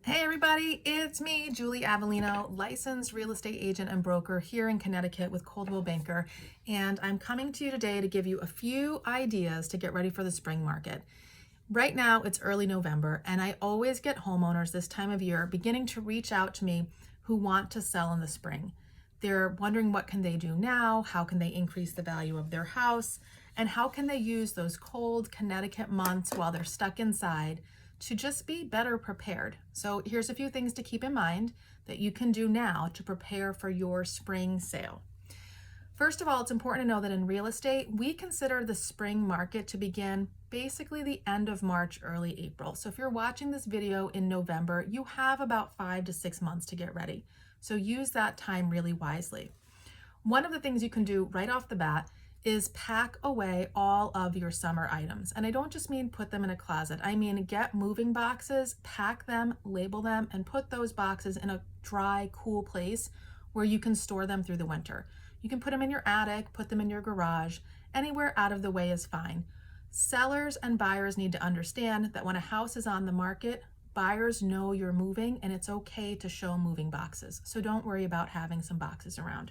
Hey everybody, it's me, Julie Avellino, licensed real estate agent and broker here in Connecticut with Coldwell Banker, and I'm coming to you today to give you a few ideas to get ready for the spring market. Right now, it's early November, and I always get homeowners this time of year beginning to reach out to me who want to sell in the spring. They're wondering what can they do now, how can they increase the value of their house, and how can they use those cold Connecticut months while they're stuck inside to just be better prepared. So here's a few things to keep in mind that you can do now to prepare for your spring sale. First of all, it's important to know that in real estate, we consider the spring market to begin basically the end of March, early April. So if you're watching this video in November, you have about 5 to 6 months to get ready. So use that time really wisely. One of the things you can do right off the bat is pack away all of your summer items. And I don't just mean put them in a closet. I mean get moving boxes, pack them, label them, and put those boxes in a dry, cool place where you can store them through the winter. You can put them in your attic, put them in your garage, anywhere out of the way is fine. Sellers and buyers need to understand that when a house is on the market, buyers know you're moving and it's okay to show moving boxes. So don't worry about having some boxes around.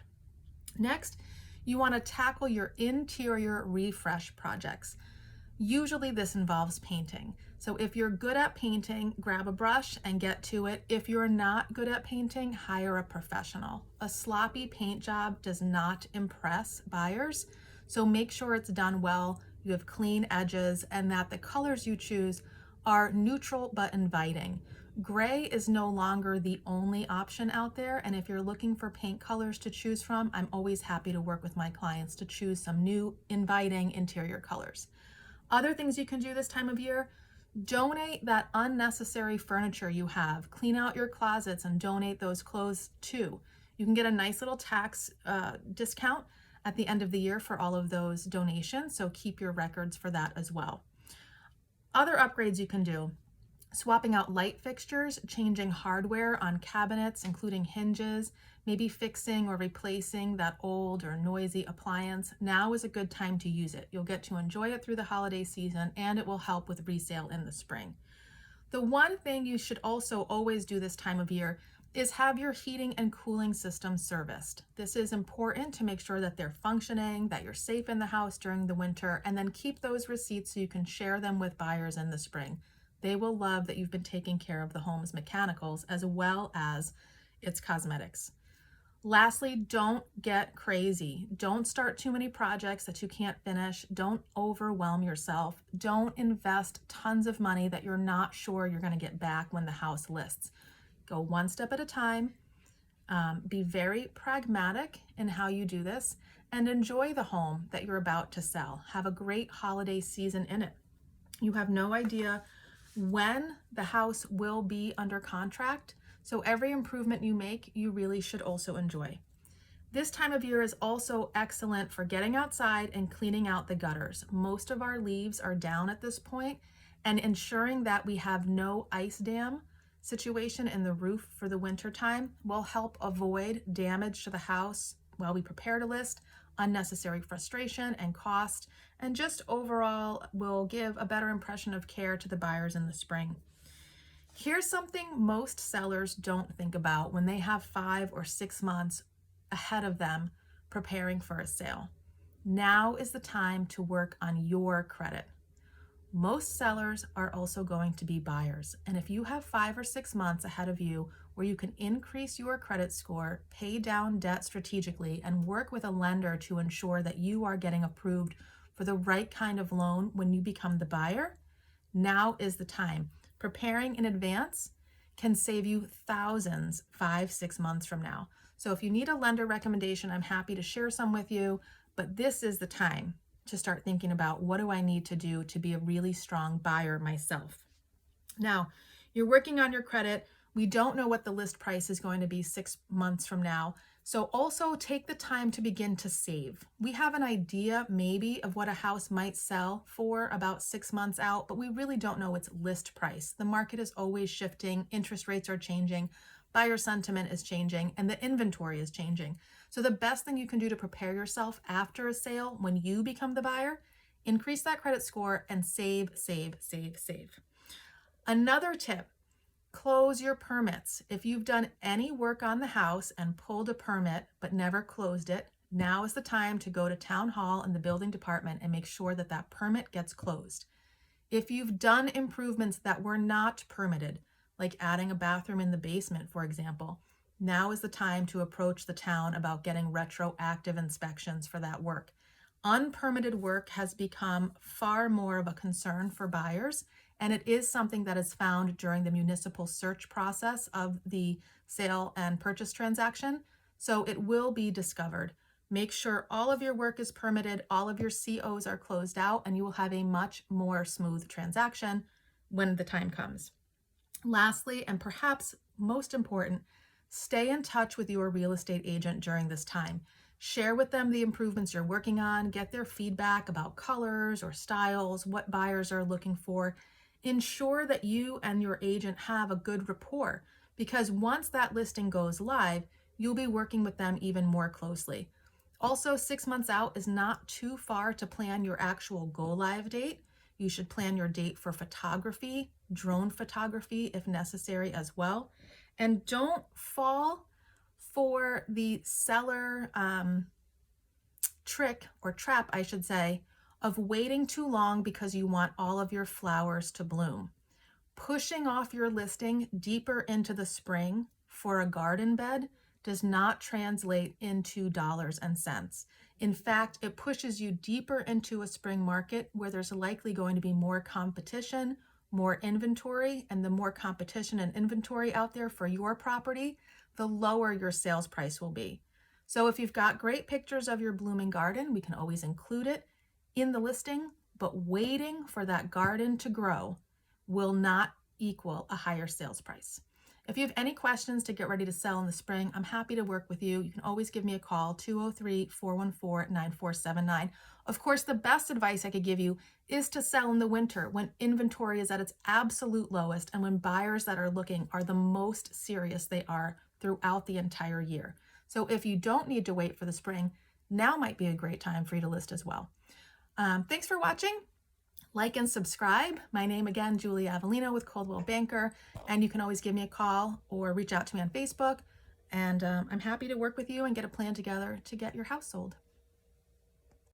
Next, you want to tackle your interior refresh projects. Usually this involves painting. So if you're good at painting, grab a brush and get to it. If you're not good at painting, hire a professional. A sloppy paint job does not impress buyers. So make sure it's done well, you have clean edges, and that the colors you choose are neutral but inviting. Gray is no longer the only option out there, and if you're looking for paint colors to choose from, I'm always happy to work with my clients to choose some new, inviting interior colors. Other things you can do this time of year: donate that unnecessary furniture you have. Clean out your closets and donate those clothes too. You can get a nice little tax discount at the end of the year for all of those donations, so keep your records for that as well. Other upgrades you can do: swapping out light fixtures, changing hardware on cabinets, including hinges, maybe fixing or replacing that old or noisy appliance. Now is a good time to use it. You'll get to enjoy it through the holiday season, and it will help with resale in the spring. The one thing you should also always do this time of year is have your heating and cooling system serviced. This is important to make sure that they're functioning, that you're safe in the house during the winter, and then keep those receipts so you can share them with buyers in the spring. They will love that you've been taking care of the home's mechanicals as well as its cosmetics. Lastly, don't get crazy. Don't start too many projects that you can't finish. Don't overwhelm yourself. Don't invest tons of money that you're not sure you're going to get back when the house lists. Go one step at a time. Be very pragmatic in how you do this, and enjoy the home that you're about to sell. Have a great holiday season in it. You have no idea when the house will be under contract, so every improvement you make, you really should also enjoy. This time of year is also excellent for getting outside and cleaning out the gutters. Most of our leaves are down at this point, and ensuring that we have no ice dam situation in the roof for the winter time will help avoid damage to the house while we prepare to list, unnecessary frustration and cost, and just overall will give a better impression of care to the buyers in the spring. Here's something most sellers don't think about when they have 5 or 6 months ahead of them preparing for a sale. Now is the time to work on your credit. Most sellers are also going to be buyers, and if you have 5 or 6 months ahead of you where you can increase your credit score, pay down debt strategically, and work with a lender to ensure that you are getting approved for the right kind of loan when you become the buyer, now is the time. Preparing in advance can save you thousands 5, 6 months from now. So if you need a lender recommendation, I'm happy to share some with you, but this is the time to start thinking about, what do I need to do to be a really strong buyer myself? Now, you're working on your credit. We don't know what the list price is going to be 6 months from now. So also take the time to begin to save. We have an idea maybe of what a house might sell for about 6 months out, but we really don't know its list price. The market is always shifting. Interest rates are changing. Buyer sentiment is changing, and the inventory is changing. So the best thing you can do to prepare yourself after a sale when you become the buyer, increase that credit score and save, save, save, save. Another tip: Close your permits. If you've done any work on the house and pulled a permit but never closed it, now is the time to go to town hall and the building department and make sure that that permit gets closed. If you've done improvements that were not permitted, like adding a bathroom in the basement, for example, now is the time to approach the town about getting retroactive inspections for that work. Unpermitted work has become far more of a concern for buyers, and it is something that is found during the municipal search process of the sale and purchase transaction, so it will be discovered. Make sure all of your work is permitted, all of your COs are closed out, and you will have a much more smooth transaction when the time comes. Lastly, and perhaps most important, stay in touch with your real estate agent during this time. Share with them the improvements you're working on, get their feedback about colors or styles, what buyers are looking for. Ensure that you and your agent have a good rapport, because once that listing goes live, you'll be working with them even more closely. Also, 6 months out is not too far to plan your actual go live date. You should plan your date for photography, drone photography if necessary as well. And don't fall for the seller trick or trap, I should say, of waiting too long because you want all of your flowers to bloom. Pushing off your listing deeper into the spring for a garden bed does not translate into dollars and cents. In fact, it pushes you deeper into a spring market where there's likely going to be more competition, more inventory, and the more competition and inventory out there for your property, the lower your sales price will be. So if you've got great pictures of your blooming garden, we can always include it in the listing, but waiting for that garden to grow will not equal a higher sales price. If you have any questions to get ready to sell in the spring, I'm happy to work with you. You can always give me a call, 203-414-9479. Of course, the best advice I could give you is to sell in the winter when inventory is at its absolute lowest and when buyers that are looking are the most serious they are throughout the entire year. So if you don't need to wait for the spring, now might be a great time for you to list as well. Thanks for watching. Like and subscribe. My name again, Julie Avellino with Coldwell Banker, and you can always give me a call or reach out to me on Facebook, and I'm happy to work with you and get a plan together to get your house sold.